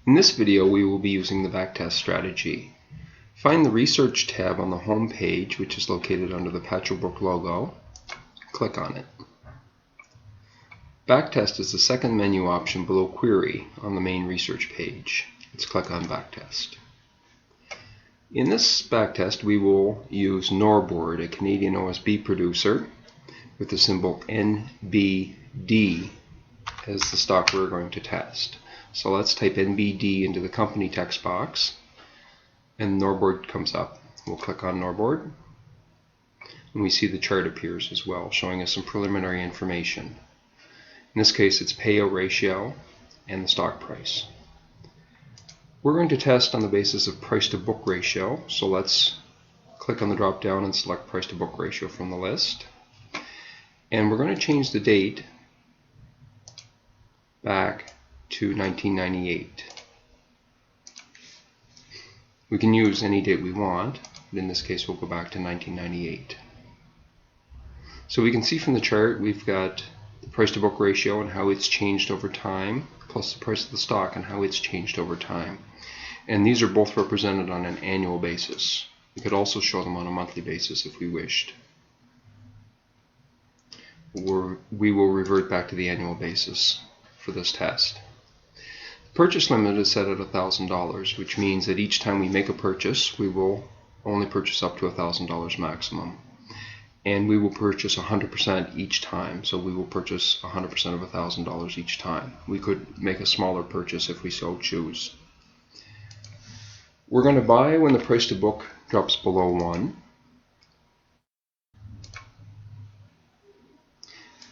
In this video, we will be using the backtest strategy. Find the Research tab on the home page, which is located under the Patchwork logo. Click on it. Backtest is the second menu option below Query on the main Research page. Let's click on Backtest. In this backtest, we will use Norboard, a Canadian OSB producer, with the symbol NBD as the stock we're going to test. So let's type NBD into the company text box, and Norboard comes up. We'll click on Norboard, and we see the chart appears as well, showing us some preliminary information. In this case, it's payout ratio and the stock price. We're going to test on the basis of price to book ratio, so let's click on the drop down and select price to book ratio from the list. And we're going to change the date back to 1998. We can use any date we want, but in this case we'll go back to 1998. So we can see from the chart we've got the price to book ratio and how it's changed over time, plus the price of the stock and how it's changed over time. And these are both represented on an annual basis. We could also show them on a monthly basis if we wished. We will revert back to the annual basis for this test. The purchase limit is set at $1,000, which means that each time we make a purchase, we will only purchase up to $1,000 maximum. And we will purchase 100% each time, so we will purchase 100% of $1,000 each time. We could make a smaller purchase if we so choose. We're going to buy when the price to book drops below 1.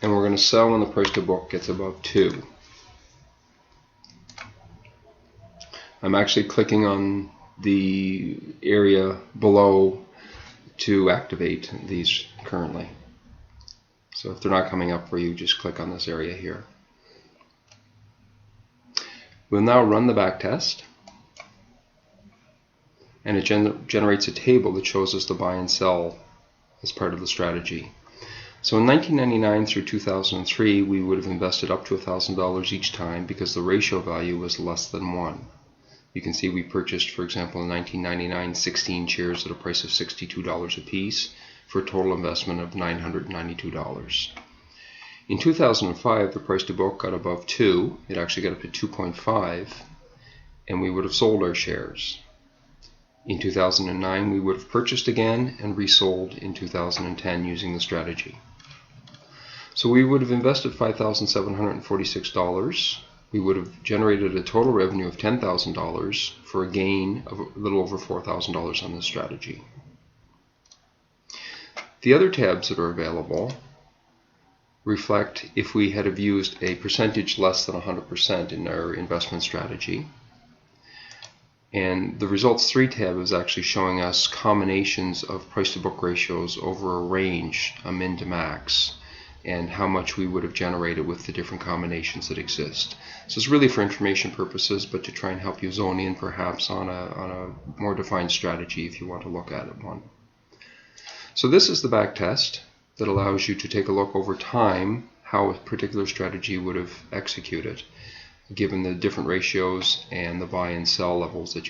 And we're going to sell when the price to book gets above 2. I'm actually clicking on the area below to activate these currently. So if they're not coming up for you, just click on this area here. We'll now run the backtest, and it generates a table that shows us the buy and sell as part of the strategy. So in 1999 through 2003, we would have invested up to $1,000 each time because the ratio value was less than 1. You can see we purchased, for example, in 1999, 16 shares at a price of $62 a piece for a total investment of $992. In 2005, the price to book got above 2. It actually got up to 2.5, and we would have sold our shares. In 2009, we would have purchased again and resold in 2010 using the strategy. So we would have invested $5,746. We would have generated a total revenue of $10,000 for a gain of a little over $4,000 on this strategy. The other tabs that are available reflect if we had have used a percentage less than 100% in our investment strategy. And the Results 3 tab is actually showing us combinations of price to book ratios over a range, a min to max, and how much we would have generated with the different combinations that exist. So it's really for information purposes, but to try and help you zone in perhaps on a more defined strategy if you want to look at it one. So this is the back test that allows you to take a look over time how a particular strategy would have executed, given the different ratios and the buy and sell levels that you